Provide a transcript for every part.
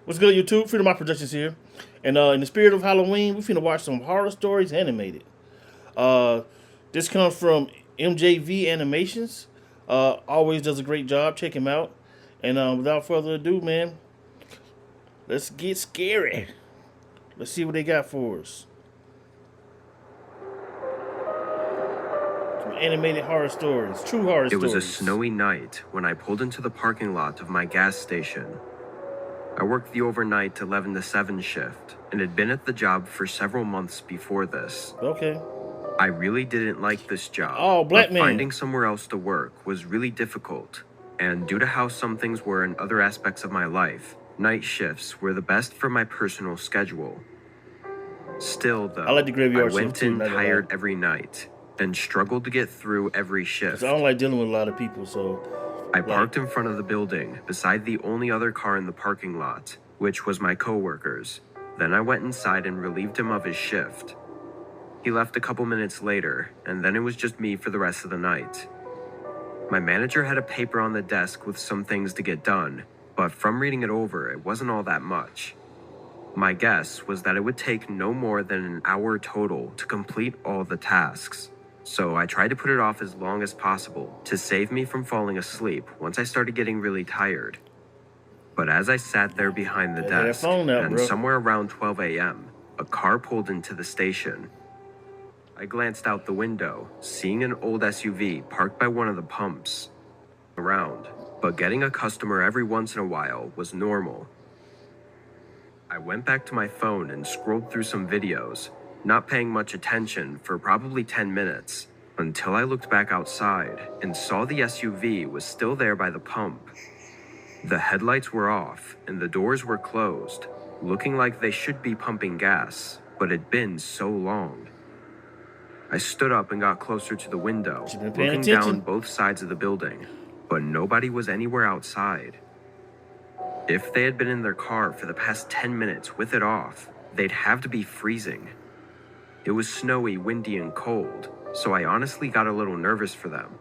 What's good, YouTube? Freedom of Productions here. And in the spirit of Halloween, we finna watch some horror stories animated. Uh, this comes from MJV Animations. Always does a great job. Check him out. And without further ado, man, let's get scary. Let's see what they got for us. Some animated horror stories, true horror It was a stories. snowy night when I pulled into the parking lot of my gas station. I worked the overnight 11 to 7 shift and had been at the job for several months before this. Okay. I really didn't like this job, Oh, black but man. finding somewhere else to work was really difficult. And due to how some things were in other aspects of my life, night shifts were the best for my personal schedule. Still, though, I like the graveyard went shift too, in not gonna lie. tired every night and struggled to get through every shift. 'Cause I don't like dealing with a lot of people, so I parked in front of the building, beside the only other car in the parking lot, which was my coworker's. Then I went inside and relieved him of his shift. He left a couple minutes later, and then it was just me for the rest of the night. My manager had a paper on the desk with some things to get done, but from reading it over, it wasn't all that much. My guess was that it would take no more than an hour total to complete all the tasks. So I tried to put it off as long as possible to save me from falling asleep once I started getting really tired. But as I sat there behind the Get that desk, phone out, and bro. somewhere around 12 a.m., a car pulled into the station. I glanced out the window, seeing an old SUV parked by one of the pumps around, but getting a customer every once in a while was normal. I went back to my phone and scrolled through some videos, not paying much attention for probably 10 minutes, until I looked back outside and saw the SUV was still there by the pump. The headlights were off and the doors were closed, looking like they should be pumping gas, but it'd been so long. I stood up and got closer to the window, You've been paying looking attention. down both sides of the building, but nobody was anywhere outside. If they had been in their car for the past 10 minutes with it off, they'd have to be freezing. It was snowy, windy, and cold, so I honestly got a little nervous for them.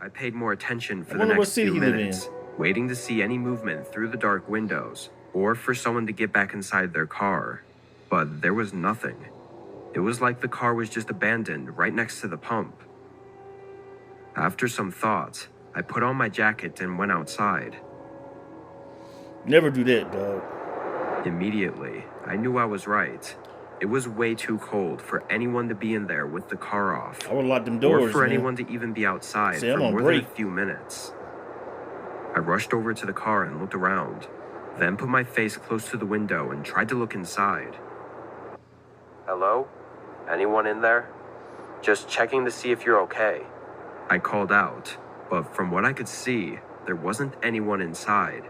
I paid more attention for I the wonder what next city few he live in. minutes, waiting to see any movement through the dark windows, or for someone to get back inside their car. But there was nothing. It was like the car was just abandoned right next to the pump. After some thought, I put on my jacket and went outside. Never do that, dog. Immediately, I knew I was right. It was way too cold for anyone to be in there with the car off, I would lock them or doors, for man. anyone to even be outside Say, for I'm on more than a break. few minutes. I rushed over to the car and looked around, then put my face close to the window and tried to look inside. Hello? Anyone in there? Just checking to see if you're okay. I called out, but from what I could see, there wasn't anyone inside.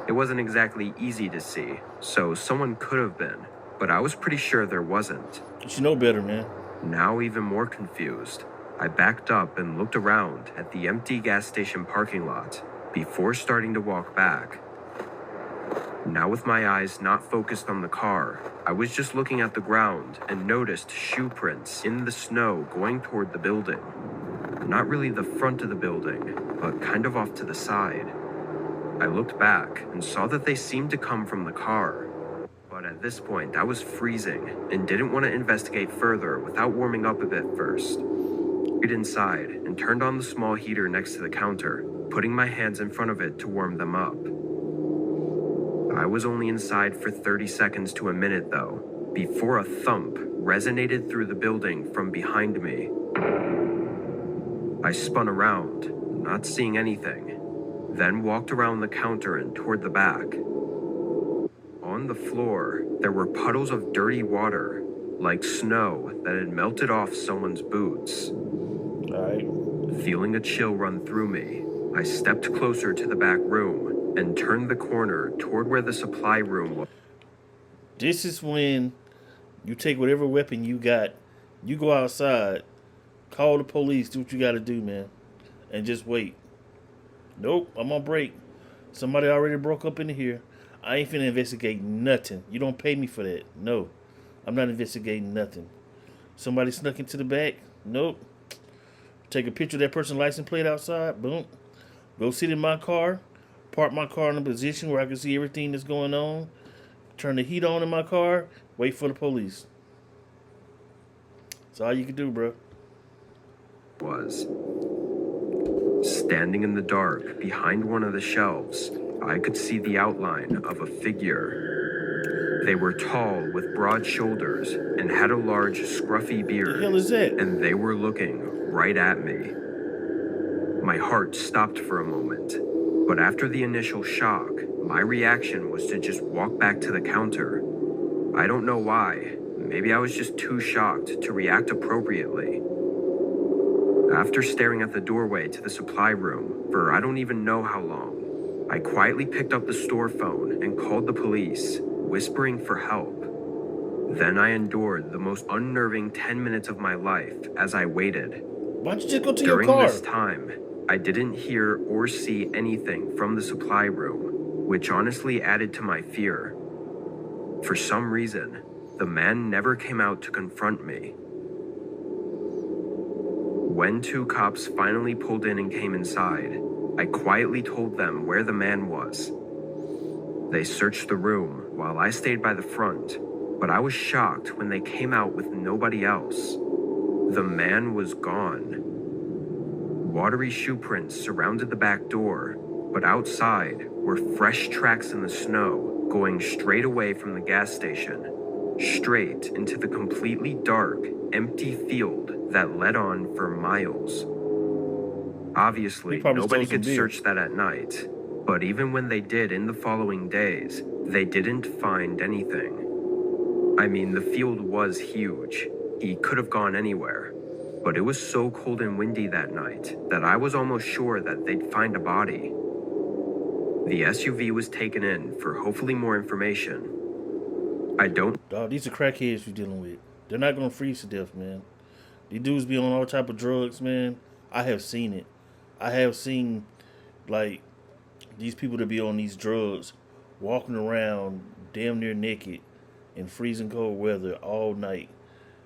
It wasn't exactly easy to see, so someone could have been, but I was pretty sure there wasn't. You should know better, man. Now even more confused, I backed up and looked around at the empty gas station parking lot before starting to walk back. Now with my eyes not focused on the car, I was just looking at the ground and noticed shoe prints in the snow going toward the building. Not really the front of the building, but kind of off to the side. I looked back and saw that they seemed to come from the car. But at this point, I was freezing and didn't want to investigate further without warming up a bit first. I went inside and turned on the small heater next to the counter, putting my hands in front of it to warm them up. I was only inside for 30 seconds to a minute though, before a thump resonated through the building from behind me. I spun around, not seeing anything, then walked around the counter and toward the back. On the floor, there were puddles of dirty water, like snow that had melted off someone's boots. Alright. Feeling a chill run through me, I stepped closer to the back room and turned the corner toward where the supply room was. This is when you take whatever weapon you got, you go outside, call the police, do what you gotta do, man. And just wait. Nope, I'm on break. Somebody already broke up in here. I ain't finna investigate nothing. You don't pay me for that. No. I'm not investigating nothing. Somebody snuck into the back. Nope. Take a picture of that person's license plate outside. Boom. Go sit in my car. park my car in a position where I can see everything that's going on, turn the heat on in my car, wait for the police. That's all you can do, bro. Was. Standing in the dark behind one of the shelves, I could see the outline of a figure. They were tall with broad shoulders and had a large, scruffy beard. What the hell is that? And they were looking right at me. My heart stopped for a moment, but after the initial shock, my reaction was to just walk back to the counter. I don't know why. Maybe I was just too shocked to react appropriately. After staring at the doorway to the supply room for I don't even know how long, I quietly picked up the store phone and called the police, whispering for help. Then I endured the most unnerving 10 minutes of my life as I waited. Why don't you just go to your car? During this time, I didn't hear or see anything from the supply room, which honestly added to my fear. For some reason, the man never came out to confront me. When 2 cops finally pulled in and came inside, I quietly told them where the man was. They searched the room while I stayed by the front, but I was shocked when they came out with nobody else. The man was gone. Watery shoe prints surrounded the back door, but outside were fresh tracks in the snow going straight away from the gas station, straight into the completely dark, empty field that led on for miles. Obviously, nobody could search that at night, but even when they did in the following days, they didn't find anything. I mean, the field was huge. He could have gone anywhere. But it was so cold and windy that night that I was almost sure that they'd find a body. The SUV was taken in for hopefully more information. Dog, these are crackheads you're dealing with. They're not gonna freeze to death, man. These dudes be on all type of drugs, man. I have seen it. I have seen, like, these people that be on these drugs walking around damn near naked in freezing cold weather all night,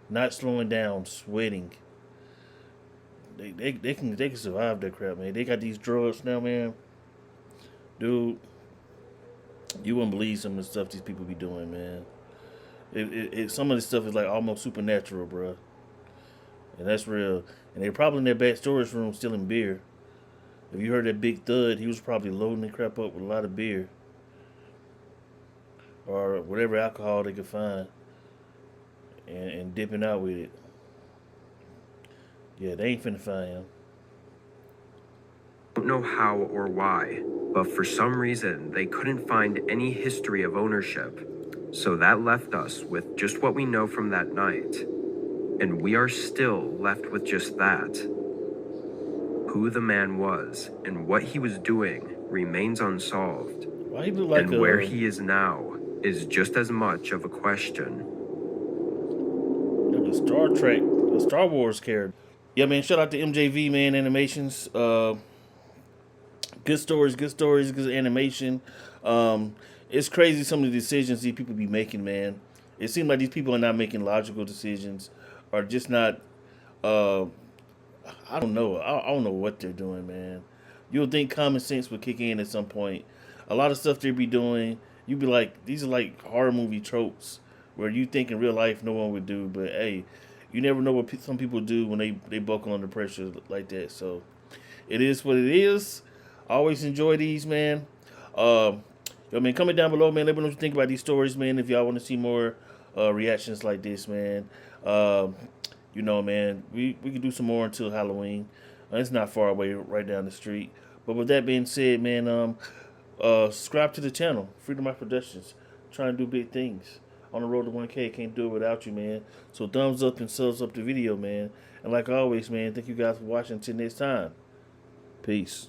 not slowing down, sweating. They can survive that crap, man. They got these drugs now, man. Dude, you wouldn't believe some of the stuff these people be doing, man. Some of this stuff is like almost supernatural, bro. And that's real. And they're probably in their back storage room stealing beer. If you heard that big thud, he was probably loading the crap up with a lot of beer. Or whatever alcohol they could find. And dipping out with it. Yeah, they ain't finna find him. I don't know how or why, but for some reason, they couldn't find any history of ownership. So that left us with just what we know from that night. And we are still left with just that. Who the man was and what he was doing remains unsolved. Why he look like and where he is now is just as much of a question. Like a Star Trek, a Star Wars character. Yeah, man, shout out to MJV, man, animations. Good stories, good animation. It's crazy some of the decisions these people be making, man. It seems like these people are not making logical decisions, or just not, I don't know. I don't know what they're doing, man. You'll think common sense would kick in at some point. A lot of stuff they be doing, you'd be like, these are like horror movie tropes, where you think in real life no one would do, but hey, you never know what some people do when they buckle under pressure like that. So it is what it is. I always enjoy these, man. Yo, man, comment down below, man. Let me know what you think about these stories, man. If y'all want to see more reactions like this, man. You know, man, we can do some more until Halloween. It's not far away, right down the street. But with that being said, man, subscribe to the channel, Freedom Life Productions. Trying to do big things. On the road to 1K, can't do it without you, man. So thumbs up and subs up the video, man. And like always, man, thank you guys for watching. Until next time, peace.